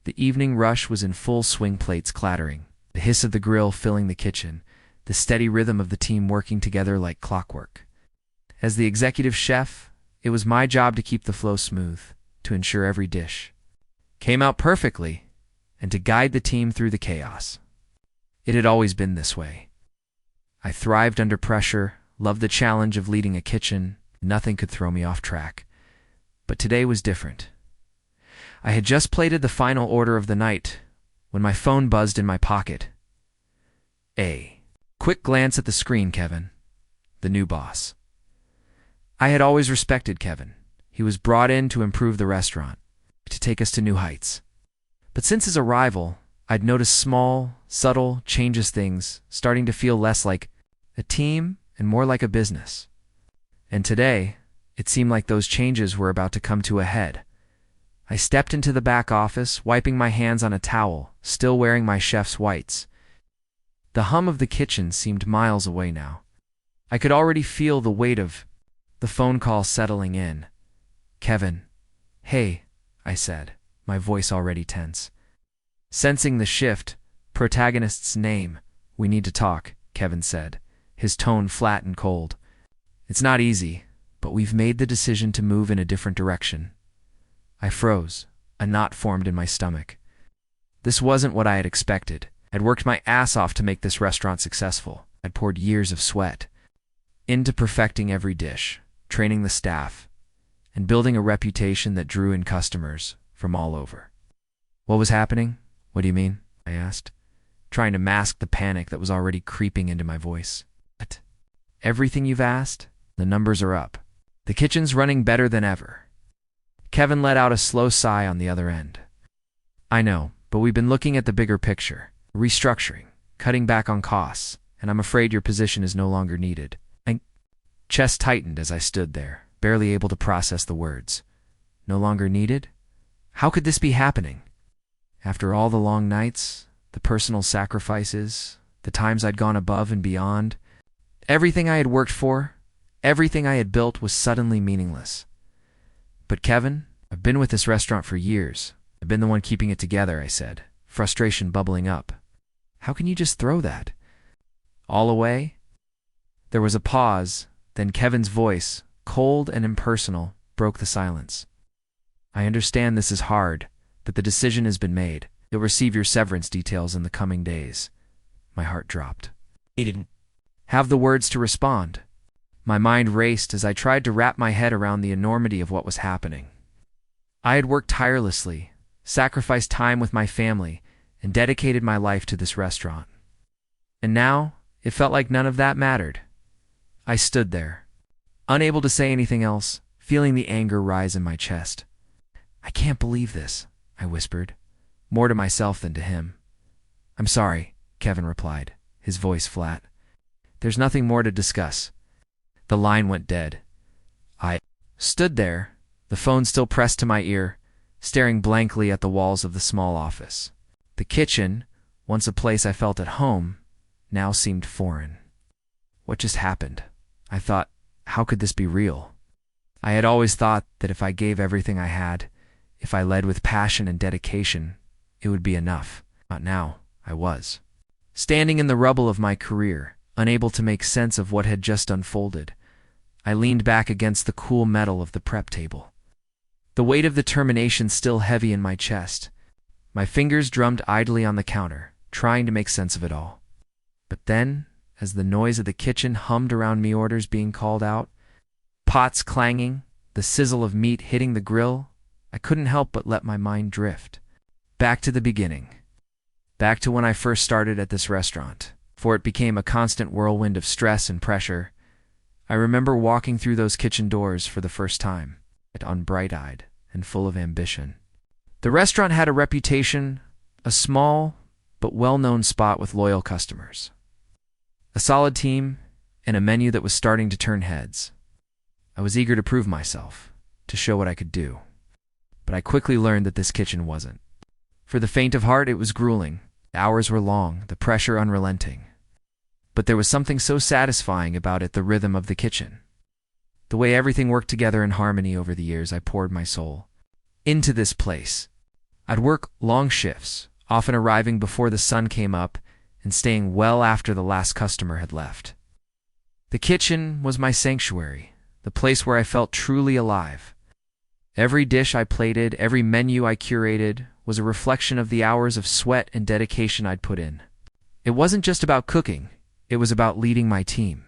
The evening rush was in full swing, plates clattering, the hiss of the grill filling the kitchen, the steady rhythm of the team working together like clockwork. As the executive chef, it was my job to keep the flow smooth, to ensure every dish came out perfectly, and to guide the team through the chaos. It had always been this way. I thrived under pressure, loved the challenge of leading a kitchen. Nothing could throw me off track. But today was different. I had just plated the final order of the night when my phone buzzed in my pocket. A quick glance at the screen. Kevin, the new boss. I had always respected Kevin. He was brought in to improve the restaurant, to take us to new heights. But since his arrival, I'd noticed small, subtle changes, things starting to feel less like a team and more like a business. And today, it seemed like those changes were about to come to a head. I stepped into the back office, wiping my hands on a towel, still wearing my chef's whites. The hum of the kitchen seemed miles away now. I could already feel the weight of the phone call settling in. "Kevin." "Hey," I said, my voice already tense. Sensing the shift, protagonist's name. "We need to talk," Kevin said, his tone flat and cold. "It's not easy, but we've made the decision to move in a different direction." I froze, a knot formed in my stomach. This wasn't what I had expected. I'd worked my ass off to make this restaurant successful. I'd poured years of sweat into perfecting every dish, training the staff, and building a reputation that drew in customers from all over. "What was happening? What do you mean?" I asked, trying to mask the panic that was already creeping into my voice. "What? Everything you've asked? The numbers are up. The kitchen's running better than ever." Kevin let out a slow sigh on the other end. "I know, but we've been looking at the bigger picture, restructuring, cutting back on costs, and I'm afraid your position is no longer needed." My chest tightened as I stood there, barely able to process the words. No longer needed? How could this be happening? After all the long nights, the personal sacrifices, the times I'd gone above and beyond, everything I had worked for, everything I had built was suddenly meaningless. "But Kevin, I've been with this restaurant for years. I've been the one keeping it together," I said, frustration bubbling up. "How can you just throw that all away?" There was a pause, then Kevin's voice, cold and impersonal, broke the silence. "I understand this is hard, but the decision has been made. You'll receive your severance details in the coming days." My heart dropped. I didn't have the words to respond. My mind raced as I tried to wrap my head around the enormity of what was happening. I had worked tirelessly, sacrificed time with my family, and dedicated my life to this restaurant. And now, it felt like none of that mattered. I stood there, unable to say anything else, feeling the anger rise in my chest. "I can't believe this," I whispered, more to myself than to him. "I'm sorry," Kevin replied, his voice flat. "There's nothing more to discuss." The line went dead. I stood there, the phone still pressed to my ear, staring blankly at the walls of the small office. The kitchen, once a place I felt at home, now seemed foreign. What just happened? I thought, how could this be real? I had always thought that if I gave everything I had, if I led with passion and dedication, it would be enough. Not now. I was standing in the rubble of my career, unable to make sense of what had just unfolded. I leaned back against the cool metal of the prep table, the weight of determination still heavy in my chest. My fingers drummed idly on the counter, trying to make sense of it all. But then, as the noise of the kitchen hummed around me, orders being called out, pots clanging, the sizzle of meat hitting the grill, I couldn't help but let my mind drift. Back to the beginning. Back to when I first started at this restaurant, for it became a constant whirlwind of stress and pressure. I remember walking through those kitchen doors for the first time, bright-eyed and full of ambition. The restaurant had a reputation, a small but well-known spot with loyal customers, a solid team, and a menu that was starting to turn heads. I was eager to prove myself, to show what I could do. But I quickly learned that this kitchen wasn't. For the faint of heart, it was grueling. The hours were long, the pressure unrelenting. But there was something so satisfying about it, the rhythm of the kitchen. The way everything worked together in harmony over the years I poured my soul into this place. I'd work long shifts, often arriving before the sun came up and staying well after the last customer had left. The kitchen was my sanctuary, the place where I felt truly alive. Every dish I plated, every menu I curated, was a reflection of the hours of sweat and dedication I'd put in. It wasn't just about cooking, it was about leading my team.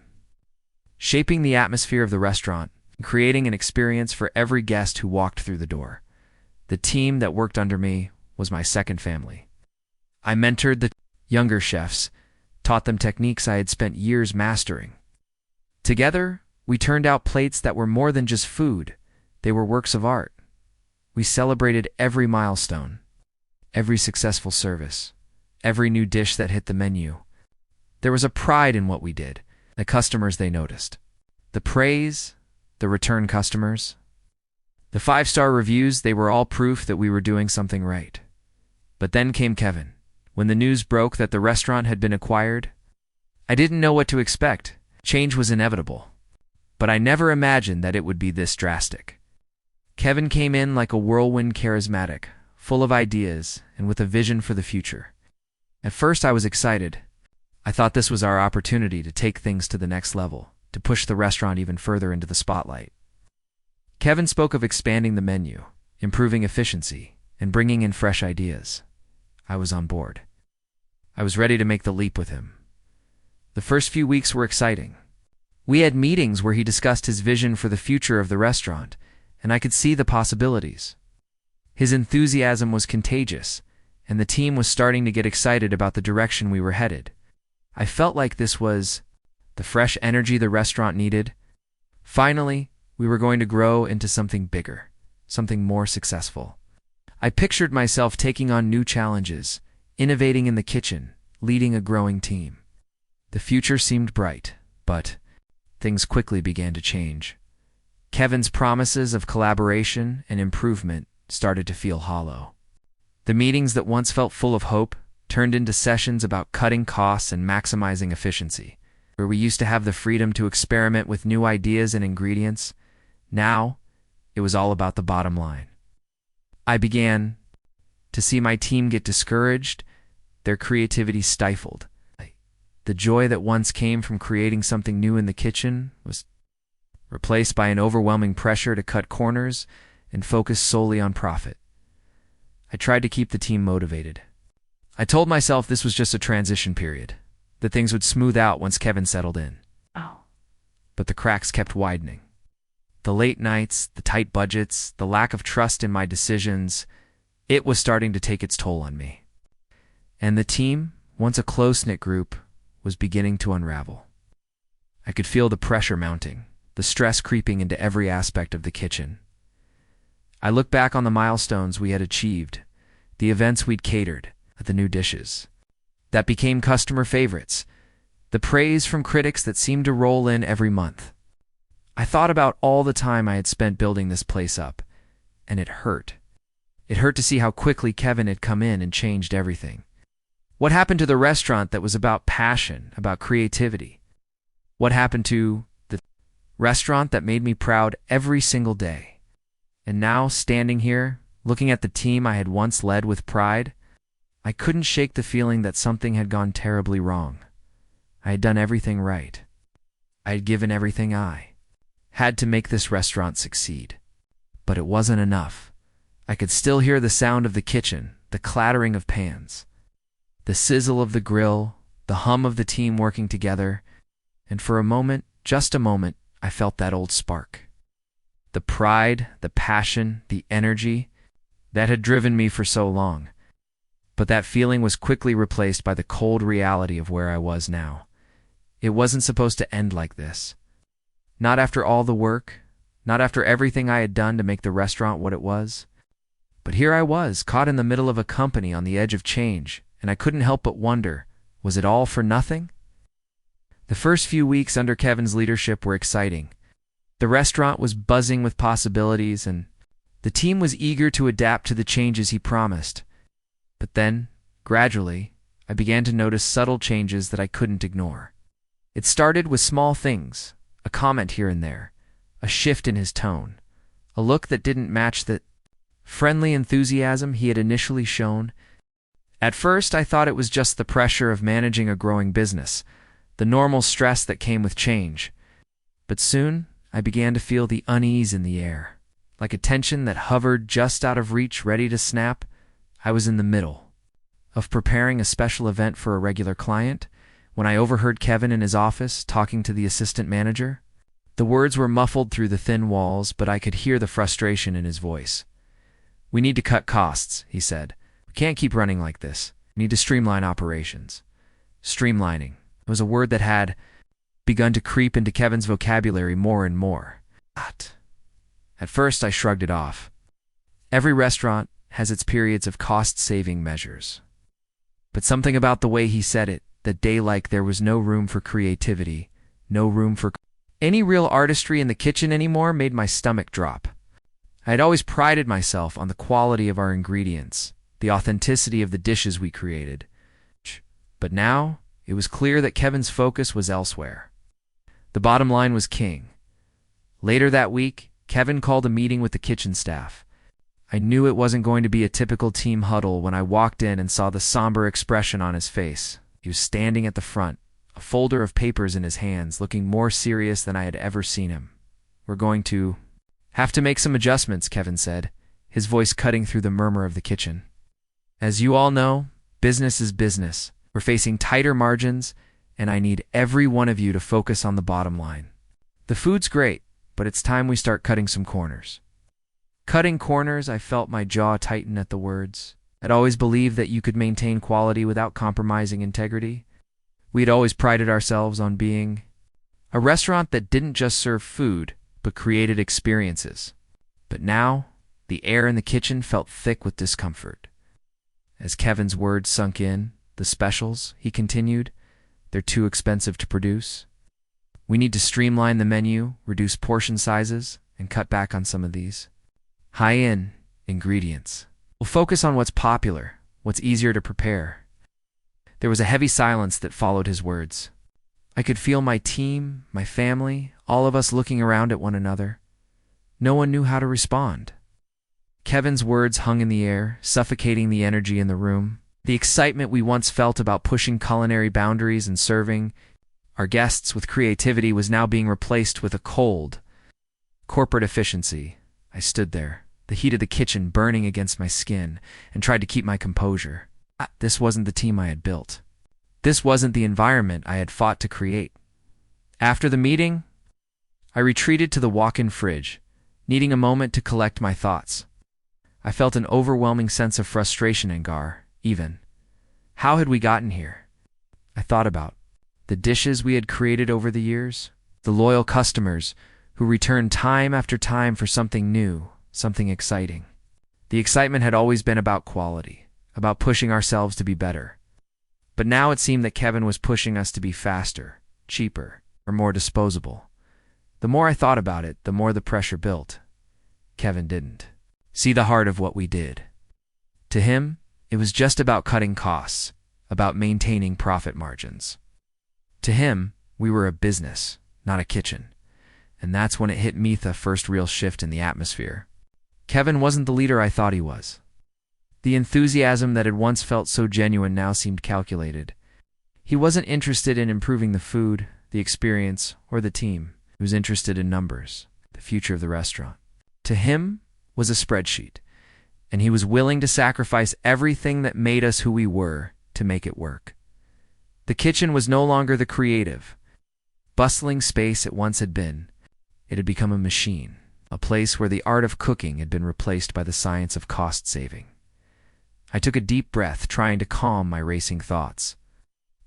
Shaping the atmosphere of the restaurant, and creating an experience for every guest who walked through the door. The team that worked under me was my second family. I mentored the younger chefs, taught them techniques I had spent years mastering. Together, we turned out plates that were more than just food, they were works of art. We celebrated every milestone, every successful service, every new dish that hit the menu. There was a pride in what we did, the customers they noticed. The praise, the return customers. The 5-star reviews, they were all proof that we were doing something right. But then came Kevin. When the news broke that the restaurant had been acquired, I didn't know what to expect. Change was inevitable. But I never imagined that it would be this drastic. Kevin came in like a whirlwind, charismatic, full of ideas, and with a vision for the future. At first I was excited. I thought this was our opportunity to take things to the next level, to push the restaurant even further into the spotlight. Kevin spoke of expanding the menu, improving efficiency, and bringing in fresh ideas. I was on board. I was ready to make the leap with him. The first few weeks were exciting. We had meetings where he discussed his vision for the future of the restaurant, and I could see the possibilities. His enthusiasm was contagious, and the team was starting to get excited about the direction we were headed. I felt like this was the fresh energy the restaurant needed. Finally, we were going to grow into something bigger, something more successful. I pictured myself taking on new challenges, innovating in the kitchen, leading a growing team. The future seemed bright, but things quickly began to change. Kevin's promises of collaboration and improvement started to feel hollow. The meetings that once felt full of hope turned into sessions about cutting costs and maximizing efficiency. Where we used to have the freedom to experiment with new ideas and ingredients, now it was all about the bottom line. I began to see my team get discouraged, their creativity stifled. The joy that once came from creating something new in the kitchen was replaced by an overwhelming pressure to cut corners and focus solely on profit. I tried to keep the team motivated. I told myself this was just a transition period, that things would smooth out once Kevin settled in. But the cracks kept widening. The late nights, the tight budgets, the lack of trust in my decisions, it was starting to take its toll on me. And the team, once a close-knit group, was beginning to unravel. I could feel the pressure mounting, the stress creeping into every aspect of the kitchen. I look back on the milestones we had achieved, the events we'd catered, the new dishes that became customer favorites, the praise from critics that seemed to roll in every month. I thought about all the time I had spent building this place up, and it hurt. It hurt to see how quickly Kevin had come in and changed everything. What happened to the restaurant that was about passion, about creativity? What happened to the restaurant that made me proud every single day? And now, standing here, looking at the team I had once led with pride, I couldn't shake the feeling that something had gone terribly wrong. I had done everything right. I had given everything I had to make this restaurant succeed. But it wasn't enough. I could still hear the sound of the kitchen, the clattering of pans, the sizzle of the grill, the hum of the team working together, and for a moment, just a moment, I felt that old spark. The pride, the passion, the energy that had driven me for so long. But that feeling was quickly replaced by the cold reality of where I was now. It wasn't supposed to end like this. Not after all the work, not after everything I had done to make the restaurant what it was. But here I was, caught in the middle of a company on the edge of change, and I couldn't help but wonder, was it all for nothing? The first few weeks under Kevin's leadership were exciting. The restaurant was buzzing with possibilities, and the team was eager to adapt to the changes he promised. But then, gradually, I began to notice subtle changes that I couldn't ignore. It started with small things, a comment here and there, a shift in his tone, a look that didn't match the friendly enthusiasm he had initially shown. At first, I thought it was just the pressure of managing a growing business, the normal stress that came with change. But soon, I began to feel the unease in the air. Like a tension that hovered just out of reach, ready to snap. I was in the middle of preparing a special event for a regular client when I overheard Kevin in his office talking to the assistant manager. The words were muffled through the thin walls, but I could hear the frustration in his voice. "We need to cut costs," he said. "We can't keep running like this. We need to streamline operations." Streamlining was a word that had begun to creep into Kevin's vocabulary more and more. At first, I shrugged it off. Every restaurant has its periods of cost-saving measures. But something about the way he said it, that day, like there was no room for creativity, no room for any real artistry in the kitchen anymore, made my stomach drop. I had always prided myself on the quality of our ingredients, the authenticity of the dishes we created. But now, it was clear that Kevin's focus was elsewhere. The bottom line was king. Later that week, Kevin called a meeting with the kitchen staff. I knew it wasn't going to be a typical team huddle when I walked in and saw the somber expression on his face. He was standing at the front, a folder of papers in his hands, looking more serious than I had ever seen him. "We're going to have to make some adjustments," Kevin said, his voice cutting through the murmur of the kitchen. "As you all know, business is business. We're facing tighter margins, and I need every one of you to focus on the bottom line. The food's great, but it's time we start cutting some corners." Cutting corners, I felt my jaw tighten at the words. I'd always believed that you could maintain quality without compromising integrity. We had always prided ourselves on being a restaurant that didn't just serve food, but created experiences. But now, the air in the kitchen felt thick with discomfort. As Kevin's words sunk in, "The specials," he continued, "they're too expensive to produce. We need to streamline the menu, reduce portion sizes, and cut back on some of these high-end ingredients. We'll focus on what's popular, what's easier to prepare." There was a heavy silence that followed his words. I could feel my team, my family, all of us looking around at one another. No one knew how to respond. Kevin's words hung in the air, suffocating the energy in the room. The excitement we once felt about pushing culinary boundaries and serving our guests with creativity was now being replaced with a cold, corporate efficiency. I stood there, the heat of the kitchen burning against my skin, and tried to keep my composure. This wasn't the team I had built. This wasn't the environment I had fought to create. After the meeting, I retreated to the walk-in fridge, needing a moment to collect my thoughts. I felt an overwhelming sense of frustration and even. How had we gotten here? I thought about the dishes we had created over the years, the loyal customers who returned time after time for something new, something exciting. The excitement had always been about quality, about pushing ourselves to be better. But now it seemed that Kevin was pushing us to be faster, cheaper, or more disposable. The more I thought about it, the more the pressure built. Kevin didn't see the heart of what we did. To him, it was just about cutting costs, about maintaining profit margins. To him, we were a business, not a kitchen. And that's when it hit me, the first real shift in the atmosphere. Kevin wasn't the leader I thought he was. The enthusiasm that had once felt so genuine now seemed calculated. He wasn't interested in improving the food, the experience, or the team. He was interested in numbers, the future of the restaurant. To him was a spreadsheet, and he was willing to sacrifice everything that made us who we were to make it work. The kitchen was no longer the creative, bustling space it once had been. It had become a machine, a place where the art of cooking had been replaced by the science of cost saving. I took a deep breath, trying to calm my racing thoughts.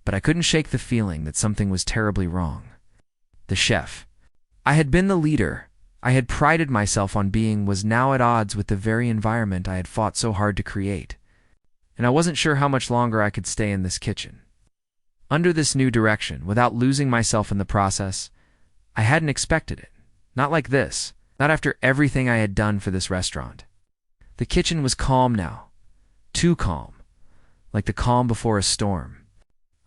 But I couldn't shake the feeling that something was terribly wrong. The chef I had been the leader I had prided myself on being was now at odds with the very environment I had fought so hard to create. And I wasn't sure how much longer I could stay in this kitchen. Under this new direction, without losing myself in the process, I hadn't expected it. Not like this. Not after everything I had done for this restaurant. The kitchen was calm now. Too calm. Like the calm before a storm.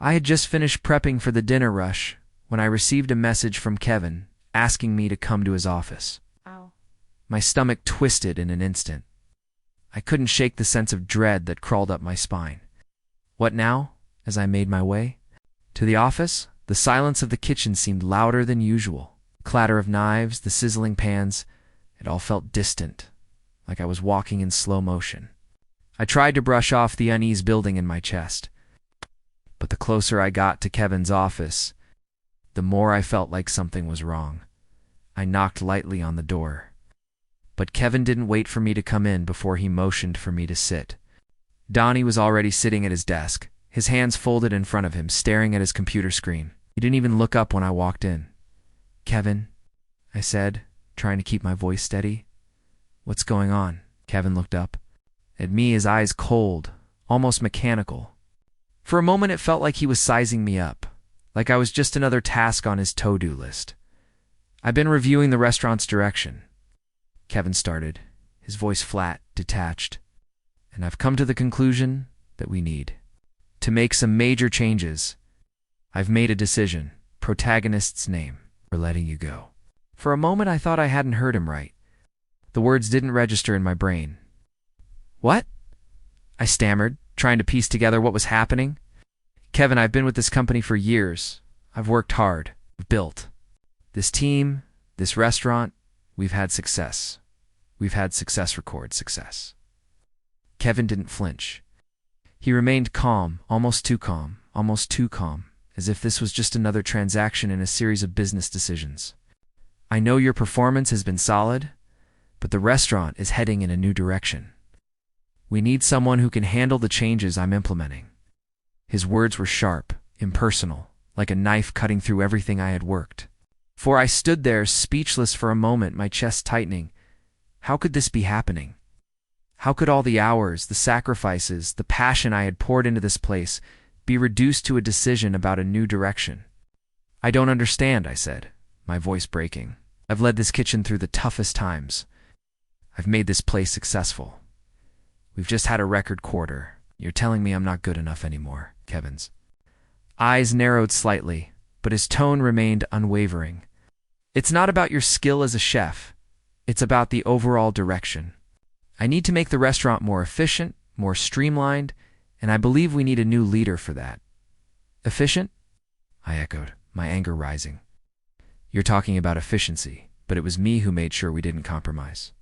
I had just finished prepping for the dinner rush when I received a message from Kevin asking me to come to his office. Ow. My stomach twisted in an instant. I couldn't shake the sense of dread that crawled up my spine. What now? As I made my way to the office, the silence of the kitchen seemed louder than usual. The clatter of knives, the sizzling pans, it all felt distant, like I was walking in slow motion. I tried to brush off the unease building in my chest, but the closer I got to Kevin's office, the more I felt like something was wrong. I knocked lightly on the door, but Kevin didn't wait for me to come in before he motioned for me to sit. Donnie was already sitting at his desk, his hands folded in front of him, staring at his computer screen. He didn't even look up when I walked in. "Kevin," I said, trying to keep my voice steady. "What's going on?" Kevin looked up at me, his eyes cold, almost mechanical. For a moment it felt like he was sizing me up, like I was just another task on his to-do list. "I've been reviewing the restaurant's direction," Kevin started, his voice flat, detached. "And I've come to the conclusion that we need to make some major changes. I've made a decision. Protagonist's name. We're letting you go." For a moment I thought I hadn't heard him right. The words didn't register in my brain. "What?" I stammered, trying to piece together what was happening. "Kevin, I've been with this company for years. I've worked hard. I've built this team, this restaurant. We've had success. We've had success record success." Kevin didn't flinch. He remained calm, almost too calm, as if this was just another transaction in a series of business decisions. "I know your performance has been solid, but the restaurant is heading in a new direction. We need someone who can handle the changes I'm implementing." His words were sharp, impersonal, like a knife cutting through everything I had worked. For I stood there, speechless for a moment, my chest tightening. How could this be happening? How could all the hours, the sacrifices, the passion I had poured into this place be reduced to a decision about a new direction? "I don't understand," I said, my voice breaking. "I've led this kitchen through the toughest times. I've made this place successful. We've just had a record quarter. You're telling me I'm not good enough anymore." Kevin's eyes narrowed slightly, but his tone remained unwavering. "It's not about your skill as a chef. It's about the overall direction. I need to make the restaurant more efficient, more streamlined, and I believe we need a new leader for that." "Efficient?" I echoed, my anger rising. "You're talking about efficiency, but it was me who made sure we didn't compromise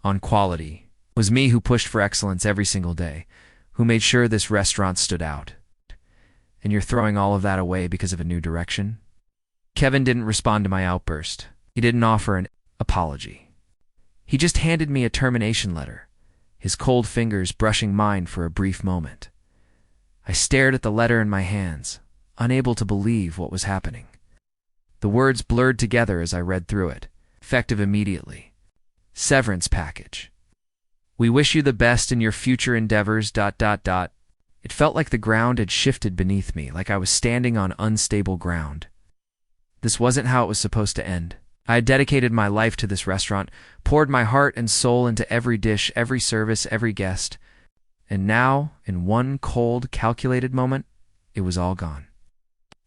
on quality. It was me who pushed for excellence every single day, who made sure this restaurant stood out. And you're throwing all of that away because of a new direction?" Kevin didn't respond to my outburst. He didn't offer an apology. He just handed me a termination letter, his cold fingers brushing mine for a brief moment. I stared at the letter in my hands, unable to believe what was happening. The words blurred together as I read through it, effective immediately. "Severance package. We wish you the best in your future endeavors, ... It felt like the ground had shifted beneath me, like I was standing on unstable ground. This wasn't how it was supposed to end. I had dedicated my life to this restaurant, poured my heart and soul into every dish, every service, every guest. And now, in one cold, calculated moment, it was all gone.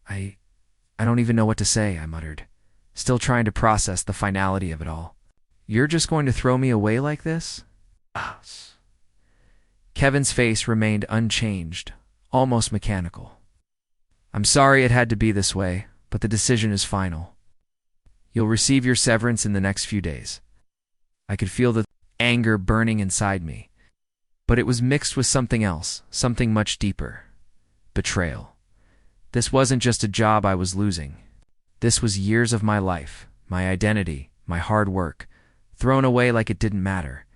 I don't even know what to say," I muttered, still trying to process the finality of it all. "You're just going to throw me away like this?" Kevin's face remained unchanged, almost mechanical. "I'm sorry it had to be this way, but the decision is final. You'll receive your severance in the next few days." I could feel the anger burning inside me, but it was mixed with something else, something much deeper. Betrayal. This wasn't just a job I was losing. This was years of my life, my identity, my hard work, thrown away like it didn't matter.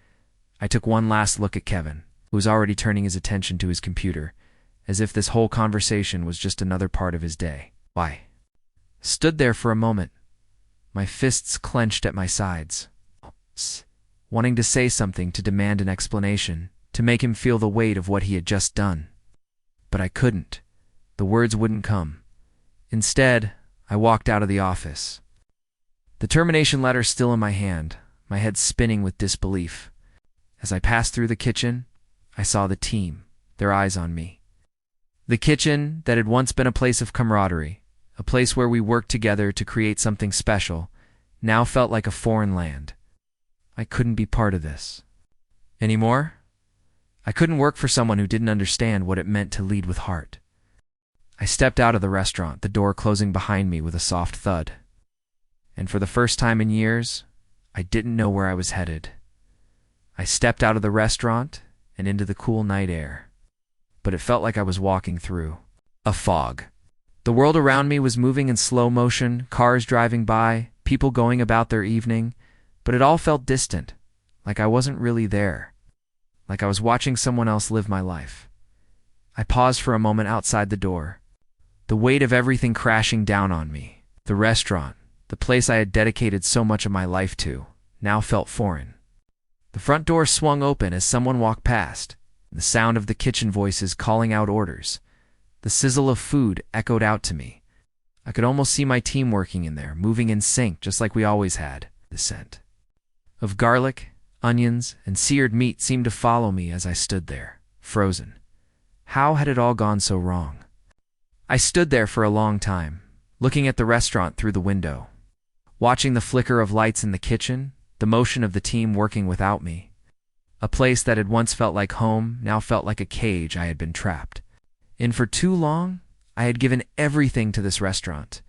I took one last look at Kevin, who was already turning his attention to his computer, as if this whole conversation was just another part of his day. "Why?" Stood there for a moment, my fists clenched at my sides, wanting to say something, to demand an explanation, to make him feel the weight of what he had just done. But I couldn't. The words wouldn't come. Instead, I walked out of the office, the termination letter still in my hand, my head spinning with disbelief. As I passed through the kitchen, I saw the team, their eyes on me. The kitchen that had once been a place of camaraderie, a place where we worked together to create something special, now felt like a foreign land. I couldn't be part of this anymore. I couldn't work for someone who didn't understand what it meant to lead with heart. I stepped out of the restaurant, the door closing behind me with a soft thud. And for the first time in years, I didn't know where I was headed. I stepped out of the restaurant and into the cool night air, but it felt like I was walking through a fog. The world around me was moving in slow motion, cars driving by, people going about their evening, but it all felt distant, like I wasn't really there, like I was watching someone else live my life. I paused for a moment outside the door, the weight of everything crashing down on me. The restaurant, the place I had dedicated so much of my life to, now felt foreign. The front door swung open as someone walked past, the sound of the kitchen voices calling out orders. The sizzle of food echoed out to me. I could almost see my team working in there, moving in sync just like we always had. The scent of garlic, onions, and seared meat seemed to follow me as I stood there, frozen. How had it all gone so wrong? I stood there for a long time, looking at the restaurant through the window, watching the flicker of lights in the kitchen, the motion of the team working without me. A place that had once felt like home now felt like a cage I had been trapped. And for too long, I had given everything to this restaurant.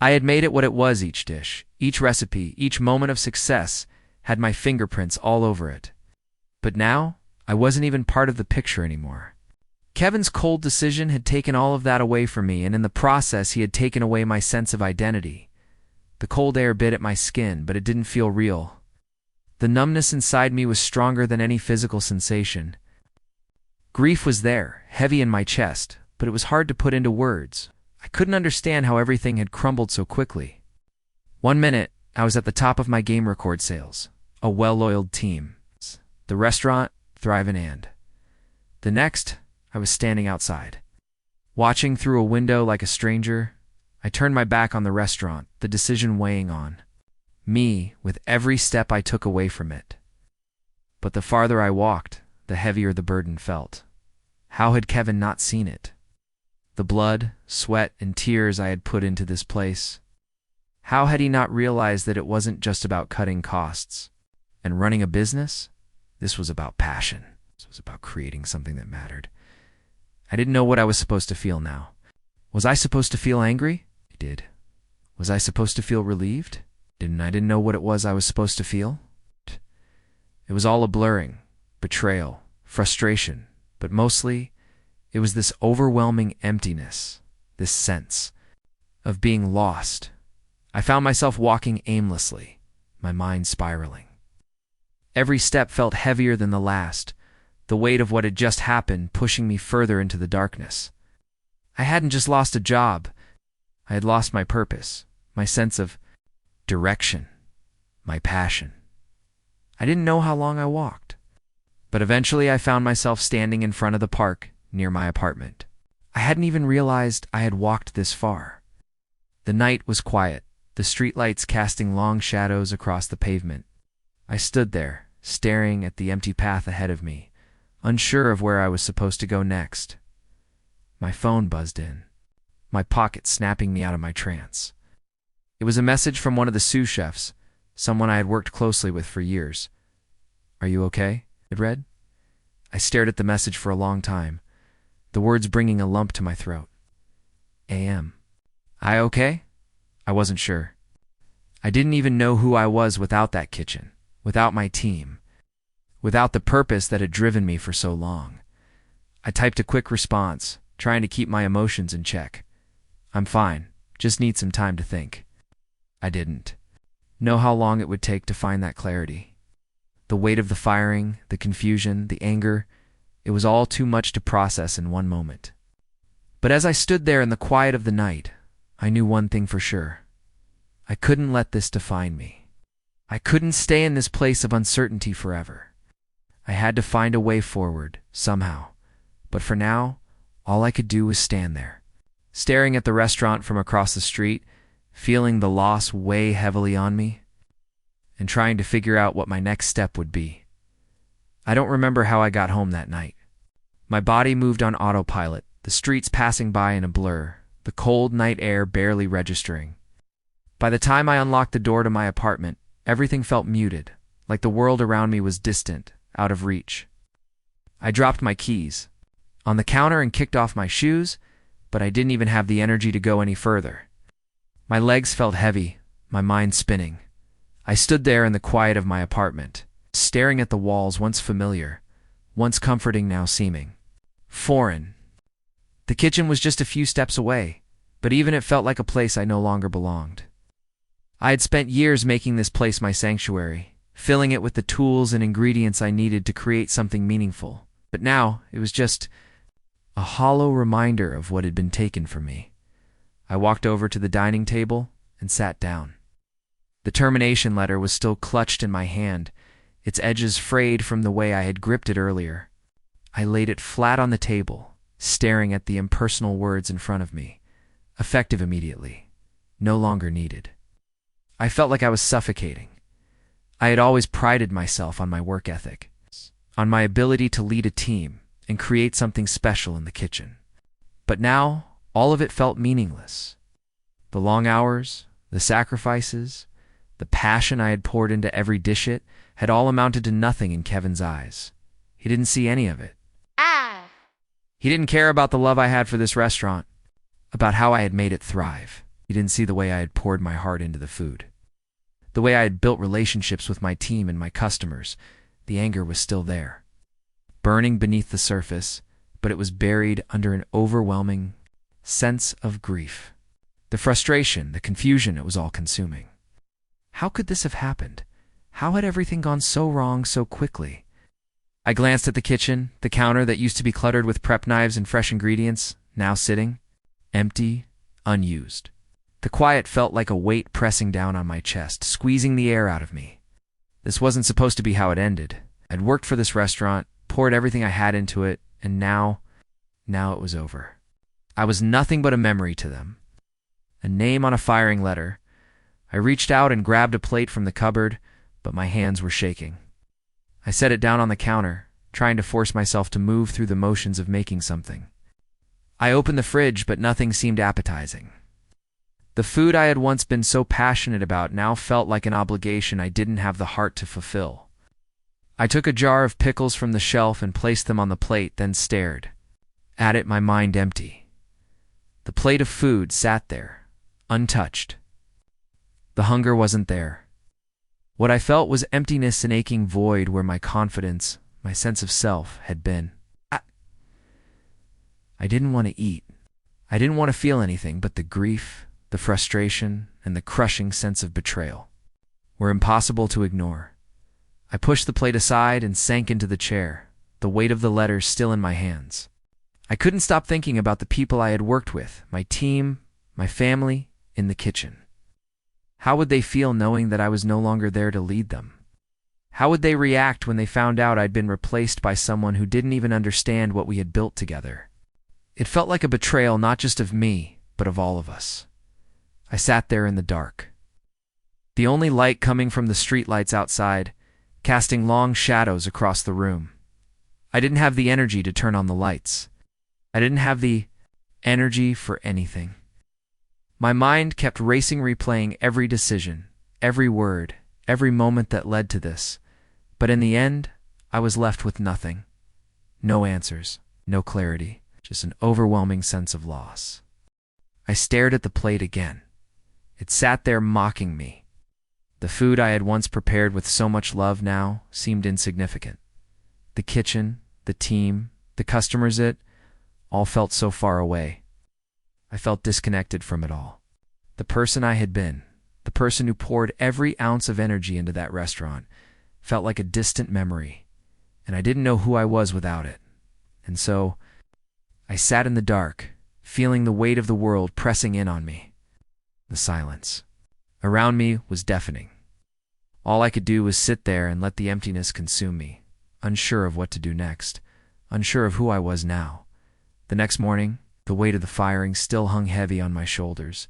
I had made it what it was. Each dish, each recipe, each moment of success had my fingerprints all over it. But now, I wasn't even part of the picture anymore. Kevin's cold decision had taken all of that away from me, and in the process he had taken away my sense of identity. The cold air bit at my skin, but it didn't feel real. The numbness inside me was stronger than any physical sensation. Grief was there, heavy in my chest, but it was hard to put into words. I couldn't understand how everything had crumbled so quickly. One minute, I was at the top of my game record sales, a well-oiled team. The restaurant, thriving, and the next, I was standing outside, watching through a window like a stranger. I turned my back on the restaurant, the decision weighing on me with every step I took away from it. But the farther I walked, the heavier the burden felt. How had Kevin not seen it? The blood, sweat, and tears I had put into this place. How had he not realized that it wasn't just about cutting costs and running a business? This was about passion. This was about creating something that mattered. I didn't know what I was supposed to feel now. Was I supposed to feel angry? I did. Was I supposed to feel relieved? I didn't know what it was I was supposed to feel. It was all a blurring, betrayal, frustration, but mostly it was this overwhelming emptiness, this sense of being lost. I found myself walking aimlessly, my mind spiraling. Every step felt heavier than the last, the weight of what had just happened pushing me further into the darkness. I hadn't just lost a job. I had lost my purpose, my sense of direction, my passion. I didn't know how long I walked, but eventually I found myself standing in front of the park near my apartment. I hadn't even realized I had walked this far. The night was quiet, the streetlights casting long shadows across the pavement. I stood there, staring at the empty path ahead of me, unsure of where I was supposed to go next. My phone buzzed in, my pocket snapping me out of my trance. It was a message from one of the sous chefs, someone I had worked closely with for years. "Are you okay?" it read. I stared at the message for a long time, the words bringing a lump to my throat. "AM. I okay?" I wasn't sure. I didn't even know who I was without that kitchen, without my team, without the purpose that had driven me for so long. I typed a quick response, trying to keep my emotions in check. "I'm fine, just need some time to think." I didn't know how long it would take to find that clarity. The weight of the firing, the confusion, the anger, it was all too much to process in one moment. But as I stood there in the quiet of the night, I knew one thing for sure. I couldn't let this define me. I couldn't stay in this place of uncertainty forever. I had to find a way forward, somehow. But for now, all I could do was stand there, staring at the restaurant from across the street, feeling the loss weigh heavily on me, and trying to figure out what my next step would be. I don't remember how I got home that night. My body moved on autopilot, the streets passing by in a blur, the cold night air barely registering. By the time I unlocked the door to my apartment, everything felt muted, like the world around me was distant, out of reach. I dropped my keys on the counter and kicked off my shoes, but I didn't even have the energy to go any further. My legs felt heavy, my mind spinning. I stood there in the quiet of my apartment, staring at the walls, once familiar, once comforting, now seeming foreign. The kitchen was just a few steps away, but even it felt like a place I no longer belonged. I had spent years making this place my sanctuary, filling it with the tools and ingredients I needed to create something meaningful. But now it was just a hollow reminder of what had been taken from me. I walked over to the dining table and sat down. The termination letter was still clutched in my hand, its edges frayed from the way I had gripped it earlier. I laid it flat on the table, staring at the impersonal words in front of me. Effective immediately. No longer needed. I felt like I was suffocating. I had always prided myself on my work ethic, on my ability to lead a team and create something special in the kitchen. But now, all of it felt meaningless. The long hours, the sacrifices, the passion I had poured into every dish had all amounted to nothing in Kevin's eyes. He didn't see any of it. He didn't care about the love I had for this restaurant, about how I had made it thrive. He didn't see the way I had poured my heart into the food, the way I had built relationships with my team and my customers. The anger was still there, burning beneath the surface, but it was buried under an overwhelming sense of grief. The frustration, the confusion, it was all consuming. How could this have happened? How had everything gone so wrong so quickly? I glanced at the kitchen, the counter that used to be cluttered with prep knives and fresh ingredients, now sitting, empty, unused. The quiet felt like a weight pressing down on my chest, squeezing the air out of me. This wasn't supposed to be how it ended. I'd worked for this restaurant, poured everything I had into it, and now it was over. I was nothing but a memory to them. A name on a firing letter. I reached out and grabbed a plate from the cupboard, but my hands were shaking. I set it down on the counter, trying to force myself to move through the motions of making something. I opened the fridge, but nothing seemed appetizing. The food I had once been so passionate about now felt like an obligation I didn't have the heart to fulfill. I took a jar of pickles from the shelf and placed them on the plate, then stared at it, my mind empty. The plate of food sat there, untouched. The hunger wasn't there. What I felt was emptiness, an aching void where my confidence, my sense of self, had been. I didn't want to eat. I didn't want to feel anything, but the grief, the frustration, and the crushing sense of betrayal were impossible to ignore. I pushed the plate aside and sank into the chair, the weight of the letters still in my hands. I couldn't stop thinking about the people I had worked with, my team, my family, in the kitchen. How would they feel knowing that I was no longer there to lead them? How would they react when they found out I'd been replaced by someone who didn't even understand what we had built together? It felt like a betrayal not just of me, but of all of us. I sat there in the dark. The only light coming from the streetlights outside, casting long shadows across the room. I didn't have the energy to turn on the lights. I didn't have the energy for anything. My mind kept racing, replaying every decision, every word, every moment that led to this. But in the end, I was left with nothing. No answers, no clarity, just an overwhelming sense of loss. I stared at the plate again. It sat there mocking me. The food I had once prepared with so much love now seemed insignificant. The kitchen, the team, the customers, it all felt so far away. I felt disconnected from it all. The person I had been, the person who poured every ounce of energy into that restaurant, felt like a distant memory, and I didn't know who I was without it. And so, I sat in the dark, feeling the weight of the world pressing in on me. The silence around me was deafening. All I could do was sit there and let the emptiness consume me, unsure of what to do next, unsure of who I was now. The next morning, the weight of the firing still hung heavy on my shoulders.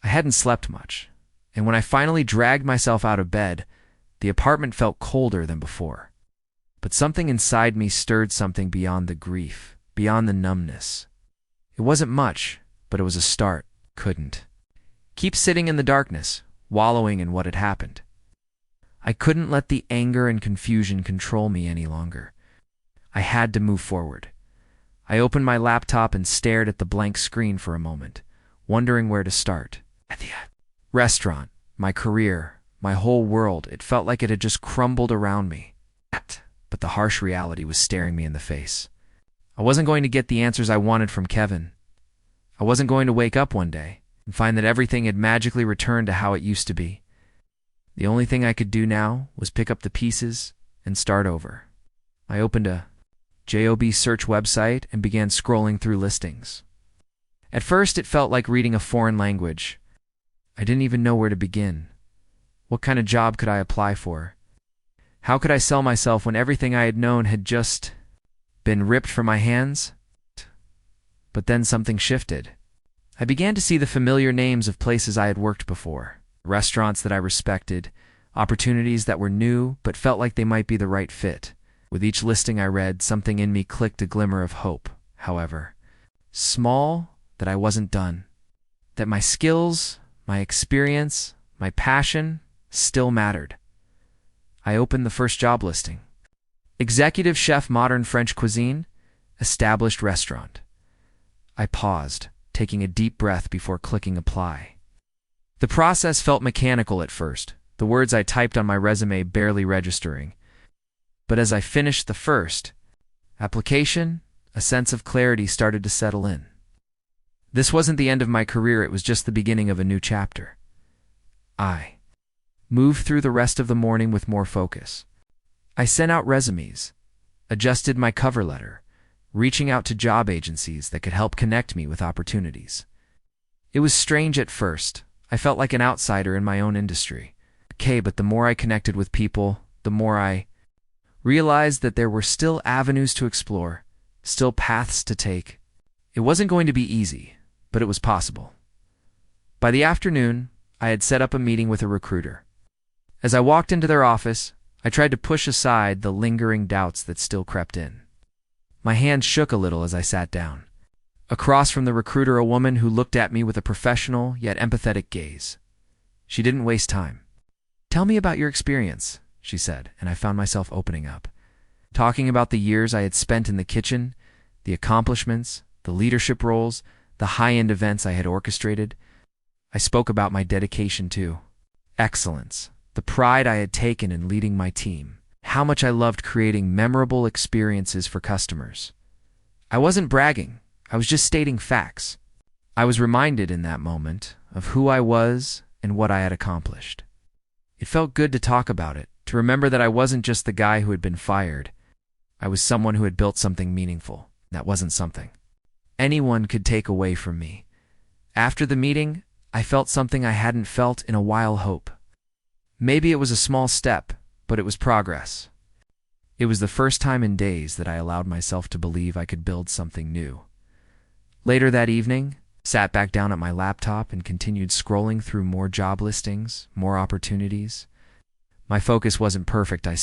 I hadn't slept much, and when I finally dragged myself out of bed, the apartment felt colder than before. But something inside me stirred something beyond the grief, beyond the numbness. It wasn't much, but it was a start. Couldn't keep sitting in the darkness, wallowing in what had happened. I couldn't let the anger and confusion control me any longer. I had to move forward. I opened my laptop and stared at the blank screen for a moment, wondering where to start. At the restaurant, my career, my whole world, it felt like it had just crumbled around me. But the harsh reality was staring me in the face. I wasn't going to get the answers I wanted from Kevin. I wasn't going to wake up one day and find that everything had magically returned to how it used to be. The only thing I could do now was pick up the pieces and start over. I opened a job search website and began scrolling through listings. At first, it felt like reading a foreign language. I didn't even know where to begin. What kind of job could I apply for? How could I sell myself when everything I had known had just been ripped from my hands? But then something shifted. I began to see the familiar names of places I had worked before, restaurants that I respected, opportunities that were new but felt like they might be the right fit. With each listing I read, something in me clicked a glimmer of hope, however. Small, that I wasn't done. That my skills, my experience, my passion still mattered. I opened the first job listing. Executive chef, modern French cuisine, established restaurant. I paused, taking a deep breath before clicking apply. The process felt mechanical at first, the words I typed on my resume barely registering. But as I finished the first application, a sense of clarity started to settle in. This wasn't the end of my career, it was just the beginning of a new chapter. I moved through the rest of the morning with more focus. I sent out resumes, adjusted my cover letter, reaching out to job agencies that could help connect me with opportunities. It was strange at first. I felt like an outsider in my own industry. But the more I connected with people, the more I realized that there were still avenues to explore, still paths to take. It wasn't going to be easy, but it was possible. By the afternoon, I had set up a meeting with a recruiter. As I walked into their office, I tried to push aside the lingering doubts that still crept in. My hands shook a little as I sat down. Across from the recruiter, a woman who looked at me with a professional yet empathetic gaze. She didn't waste time. "Tell me about your experience," she said, and I found myself opening up. Talking about the years I had spent in the kitchen, the accomplishments, the leadership roles, the high-end events I had orchestrated. I spoke about my dedication to excellence, the pride I had taken in leading my team, how much I loved creating memorable experiences for customers. I wasn't bragging, I was just stating facts. I was reminded in that moment of who I was and what I had accomplished. It felt good to talk about it, to remember that I wasn't just the guy who had been fired. I was someone who had built something meaningful. That wasn't something anyone could take away from me. After the meeting, I felt something I hadn't felt in a while: hope. Maybe it was a small step, but it was progress. It was the first time in days that I allowed myself to believe I could build something new. Later that evening, sat back down at my laptop and continued scrolling through more job listings, more opportunities. My focus wasn't perfect, I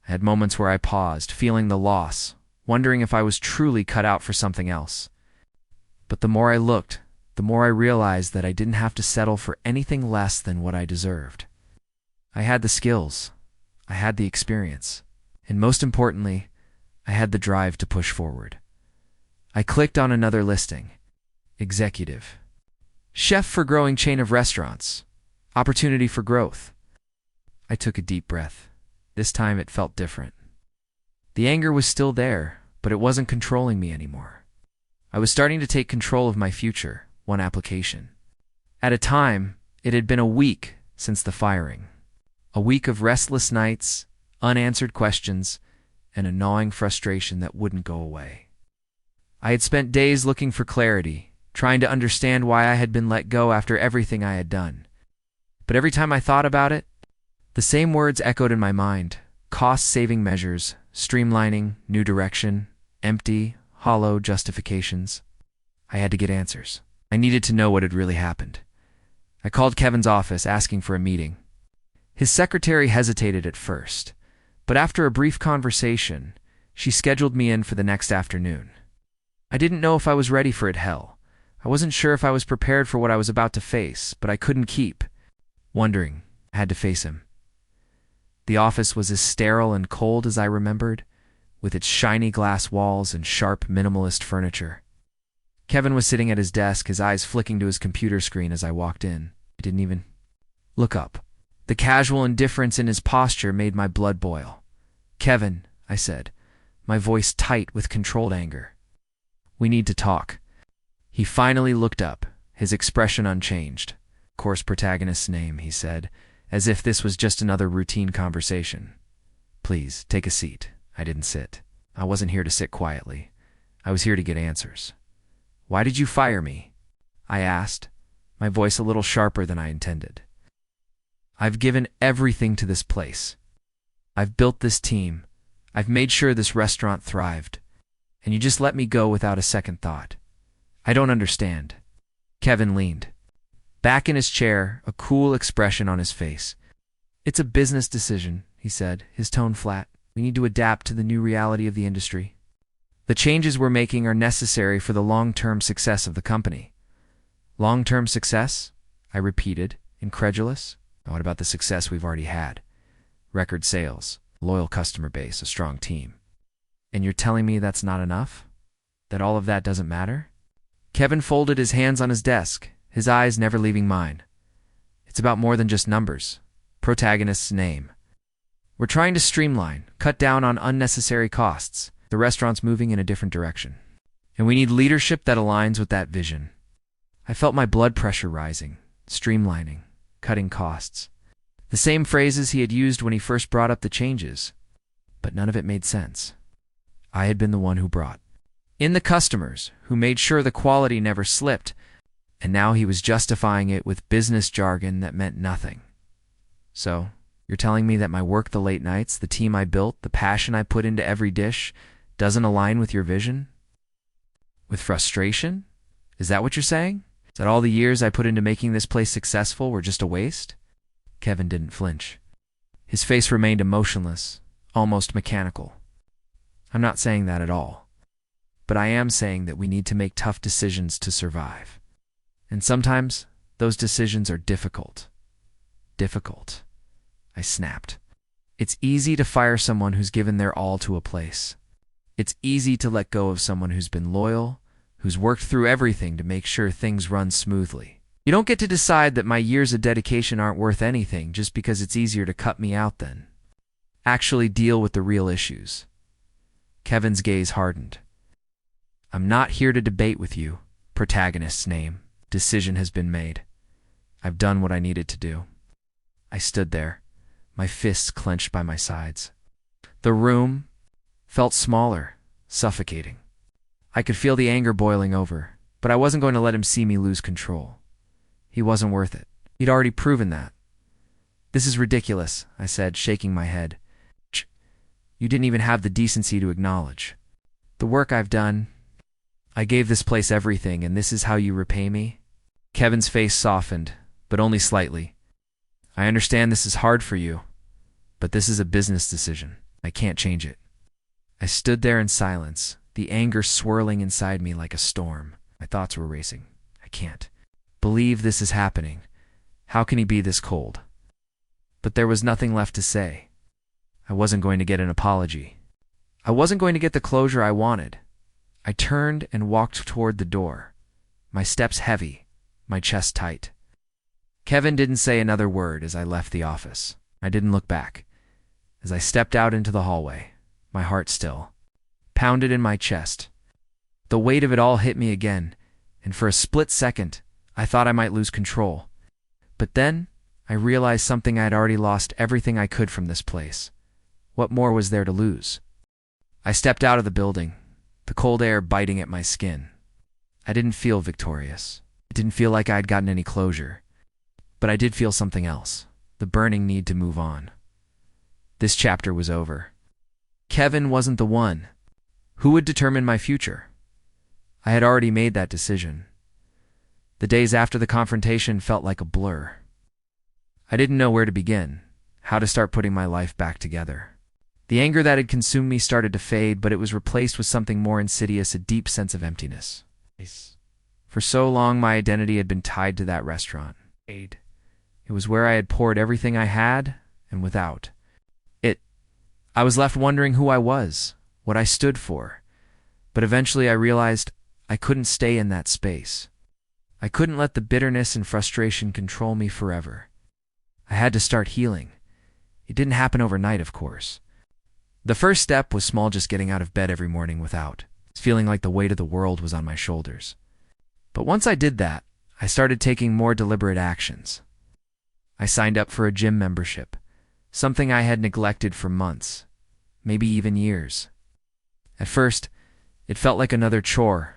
had moments where I paused, feeling the loss, wondering if I was truly cut out for something else. But the more I looked, the more I realized that I didn't have to settle for anything less than what I deserved. I had the skills, I had the experience, and most importantly, I had the drive to push forward. I clicked on another listing. Executive chef for growing chain of restaurants. Opportunity for growth. I took a deep breath. This time it felt different. The anger was still there, but it wasn't controlling me anymore. I was starting to take control of my future, one application at a time. It had been a week since the firing. A week of restless nights, unanswered questions, and a gnawing frustration that wouldn't go away. I had spent days looking for clarity, trying to understand why I had been let go after everything I had done. But every time I thought about it, the same words echoed in my mind: cost-saving measures, streamlining, new direction, empty, hollow justifications. I had to get answers. I needed to know what had really happened. I called Kevin's office, asking for a meeting. His secretary hesitated at first, but after a brief conversation, she scheduled me in for the next afternoon. I didn't know if I was ready for it. I wasn't sure if I was prepared for what I was about to face, but I couldn't keep wondering. I had to face him. The office was as sterile and cold as I remembered, with its shiny glass walls and sharp minimalist furniture. Kevin was sitting at his desk, his eyes flicking to his computer screen as I walked in. He didn't even look up. The casual indifference in his posture made my blood boil. "Kevin," I said, my voice tight with controlled anger. "We need to talk." He finally looked up, his expression unchanged. "Course protagonist's name," he said, as if this was just another routine conversation. "Please, take a seat." I didn't sit. I wasn't here to sit quietly. I was here to get answers. "Why did you fire me?" I asked, my voice a little sharper than I intended. "I've given everything to this place. I've built this team. I've made sure this restaurant thrived. And you just let me go without a second thought. I don't understand." Kevin leaned back in his chair, a cool expression on his face. "It's a business decision," he said, his tone flat. "We need to adapt to the new reality of the industry. The changes we're making are necessary for the long-term success of the company." "Long-term success?" I repeated, incredulous. "What about the success we've already had? Record sales, loyal customer base, a strong team. And you're telling me that's not enough? That all of that doesn't matter?" Kevin folded his hands on his desk, his eyes never leaving mine. "It's about more than just numbers. Protagonist's name. We're trying to streamline, cut down on unnecessary costs. The restaurant's moving in a different direction. And we need leadership that aligns with that vision." I felt my blood pressure rising. Streamlining, cutting costs. The same phrases he had used when he first brought up the changes. But none of it made sense. I had been the one who brought in the customers, who made sure the quality never slipped, and now he was justifying it with business jargon that meant nothing. "So, you're telling me that my work the late nights, the team I built, the passion I put into every dish, doesn't align with your vision? With frustration? Is that what you're saying? Is that all the years I put into making this place successful were just a waste?" Kevin didn't flinch. His face remained emotionless, almost mechanical. "I'm not saying that at all. But I am saying that we need to make tough decisions to survive. And sometimes those decisions are difficult." "Difficult?" I snapped. "It's easy to fire someone who's given their all to a place. It's easy to let go of someone who's been loyal, who's worked through everything to make sure things run smoothly. You don't get to decide that my years of dedication aren't worth anything just because it's easier to cut me out then. Actually deal with the real issues." Kevin's gaze hardened. "I'm not here to debate with you. Protagonist's name. Decision has been made. I've done what I needed to do." I stood there, my fists clenched by my sides. The room felt smaller, suffocating. I could feel the anger boiling over, but I wasn't going to let him see me lose control. He wasn't worth it. He'd already proven that. "This is ridiculous," I said, shaking my head. "You didn't even have the decency to acknowledge. The work I've done. I gave this place everything, and this is how you repay me?" Kevin's face softened, but only slightly. "I understand this is hard for you, but this is a business decision. I can't change it." I stood there in silence, the anger swirling inside me like a storm. My thoughts were racing. I can't believe this is happening. How can he be this cold? But there was nothing left to say. I wasn't going to get an apology. I wasn't going to get the closure I wanted. I turned and walked toward the door, my steps heavy, my chest tight. Kevin didn't say another word as I left the office. I didn't look back. As I stepped out into the hallway, my heart still pounded in my chest. The weight of it all hit me again, and for a split second, I thought I might lose control. But then, I realized something I had already lost everything I could from this place. What more was there to lose? I stepped out of the building, the cold air biting at my skin. I didn't feel victorious. It didn't feel like I had gotten any closure. But I did feel something else, the burning need to move on. This chapter was over. Kevin wasn't the one. Who would determine my future? I had already made that decision. The days after the confrontation felt like a blur. I didn't know where to begin, how to start putting my life back together. The anger that had consumed me started to fade, but it was replaced with something more insidious, a deep sense of emptiness. For so long, my identity had been tied to that restaurant. It was where I had poured everything I had, and without it, I was left wondering who I was, what I stood for. But eventually I realized I couldn't stay in that space. I couldn't let the bitterness and frustration control me forever. I had to start healing. It didn't happen overnight, of course. The first step was small, just getting out of bed every morning without feeling like the weight of the world was on my shoulders. But once I did that, I started taking more deliberate actions. I signed up for a gym membership, something I had neglected for months, maybe even years. At first, it felt like another chore,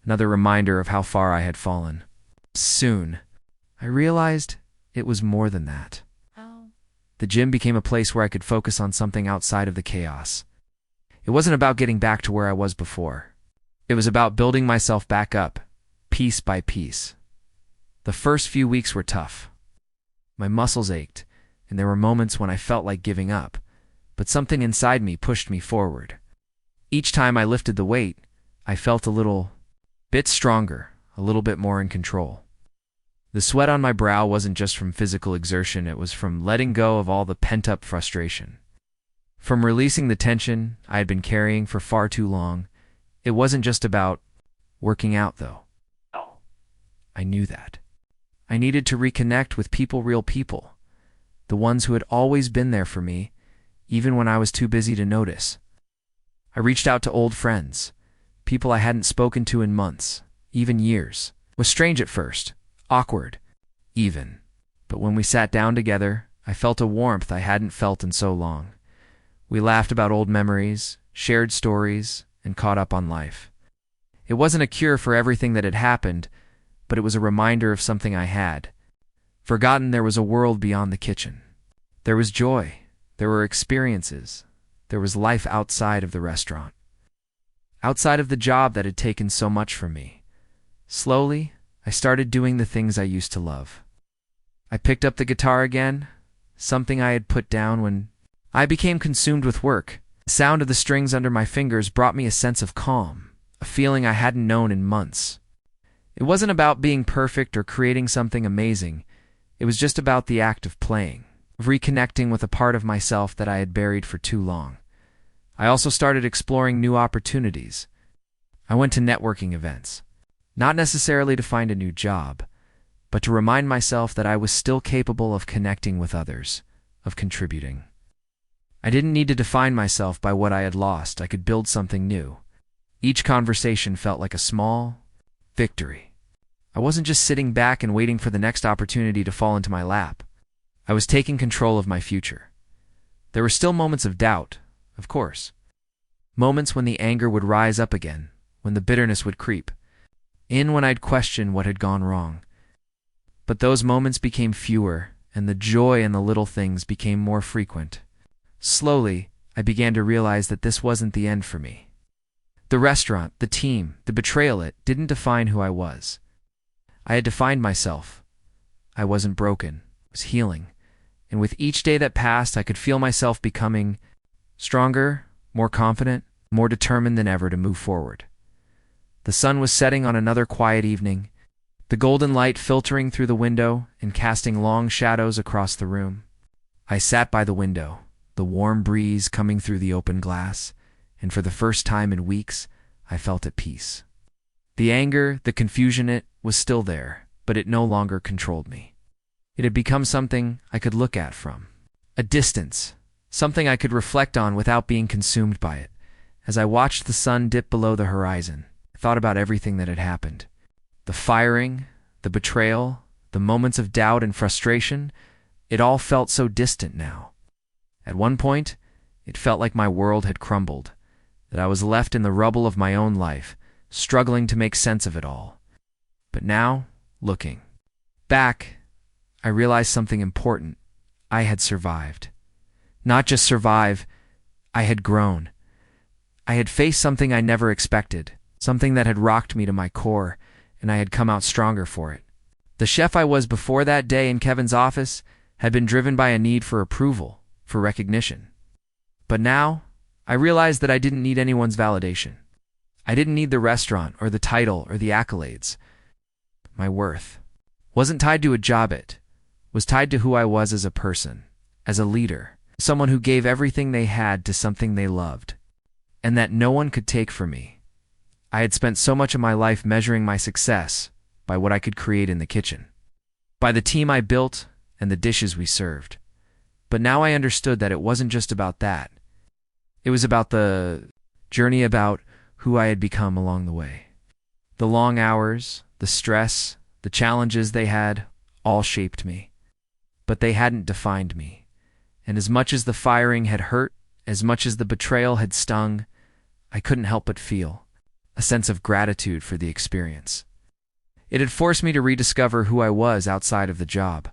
another reminder of how far I had fallen. Soon, I realized it was more than that. The gym became a place where I could focus on something outside of the chaos. It wasn't about getting back to where I was before. It was about building myself back up, piece by piece. The first few weeks were tough. My muscles ached, and there were moments when I felt like giving up, but something inside me pushed me forward. Each time I lifted the weight, I felt a little bit stronger, a little bit more in control. The sweat on my brow wasn't just from physical exertion, it was from letting go of all the pent-up frustration. From releasing the tension I had been carrying for far too long. It wasn't just about working out, though. I knew that. I needed to reconnect with people, real people, the ones who had always been there for me, even when I was too busy to notice. I reached out to old friends, people I hadn't spoken to in months, even years. It was strange at first. Awkward, even. But when we sat down together, I felt a warmth I hadn't felt in so long. We laughed about old memories, shared stories, and caught up on life. It wasn't a cure for everything that had happened, but it was a reminder of something I had forgotten. There was a world beyond the kitchen. There was joy, there were experiences, there was life outside of the restaurant, outside of the job that had taken so much from me. Slowly, I started doing the things I used to love. I picked up the guitar again, something I had put down when I became consumed with work. The sound of the strings under my fingers brought me a sense of calm, a feeling I hadn't known in months. It wasn't about being perfect or creating something amazing. It was just about the act of playing, of reconnecting with a part of myself that I had buried for too long. I also started exploring new opportunities. I went to networking events. Not necessarily to find a new job, but to remind myself that I was still capable of connecting with others, of contributing. I didn't need to define myself by what I had lost. I could build something new. Each conversation felt like a small victory. I wasn't just sitting back and waiting for the next opportunity to fall into my lap. I was taking control of my future. There were still moments of doubt, of course. Moments when the anger would rise up again, when the bitterness would creep in, when I'd question what had gone wrong. But those moments became fewer, and the joy in the little things became more frequent. Slowly, I began to realize that this wasn't the end for me. The restaurant, the team, the betrayal, it didn't define who I was. I had defined myself. I wasn't broken, I was healing. And with each day that passed, I could feel myself becoming stronger, more confident, more determined than ever to move forward. The sun was setting on another quiet evening, the golden light filtering through the window and casting long shadows across the room. I sat by the window, the warm breeze coming through the open glass, and for the first time in weeks, I felt at peace. The anger, the confusion, it was still there, but it no longer controlled me. It had become something I could look at from a distance, something I could reflect on without being consumed by it. As I watched the sun dip below the horizon, I thought about everything that had happened. The firing, the betrayal, the moments of doubt and frustration, it all felt so distant now. At one point, it felt like my world had crumbled, that I was left in the rubble of my own life, struggling to make sense of it all. But now, looking back, I realized something important. I had survived. Not just survive, I had grown. I had faced something I never expected, something that had rocked me to my core, and I had come out stronger for it. The chef I was before that day in Kevin's office had been driven by a need for approval, for recognition. But now, I realized that I didn't need anyone's validation. I didn't need the restaurant or the title or the accolades. My worth wasn't tied to a job, it was tied to who I was as a person, as a leader, someone who gave everything they had to something they loved. and that no one could take from me. I had spent so much of my life measuring my success by what I could create in the kitchen, by the team I built and the dishes we served. But now I understood that it wasn't just about that. It was about the journey, about who I had become along the way. The long hours, the stress, the challenges they had all shaped me. But they hadn't defined me. And as much as the firing had hurt, as much as the betrayal had stung, I couldn't help but feel a sense of gratitude for the experience. It had forced me to rediscover who I was outside of the job.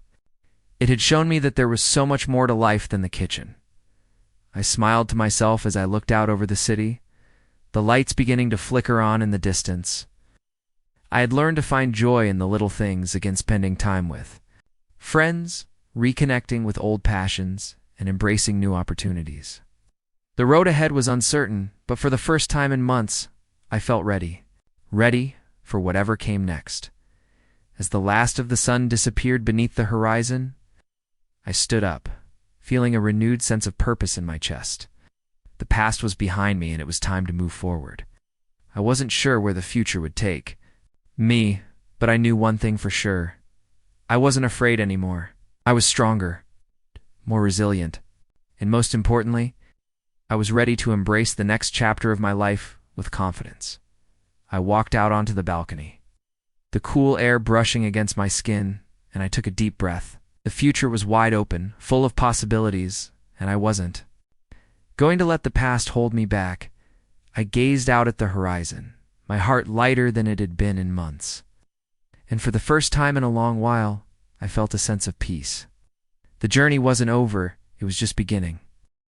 It had shown me that there was so much more to life than the kitchen. I smiled to myself as I looked out over the city, the lights beginning to flicker on in the distance. I had learned to find joy in the little things again, spending time with friends, reconnecting with old passions, and embracing new opportunities. The road ahead was uncertain, but for the first time in months, I felt ready for whatever came next. As the last of the sun disappeared beneath the horizon, I stood up, feeling a renewed sense of purpose in my chest. The past was behind me and it was time to move forward. I wasn't sure where the future would take me, but I knew one thing for sure. I wasn't afraid anymore. I was stronger, more resilient, and most importantly, I was ready to embrace the next chapter of my life with confidence. I walked out onto the balcony, the cool air brushing against my skin, and I took a deep breath. The future was wide open, full of possibilities, and I wasn't going to let the past hold me back. I gazed out at the horizon, my heart lighter than it had been in months. And for the first time in a long while, I felt a sense of peace. The journey wasn't over, it was just beginning.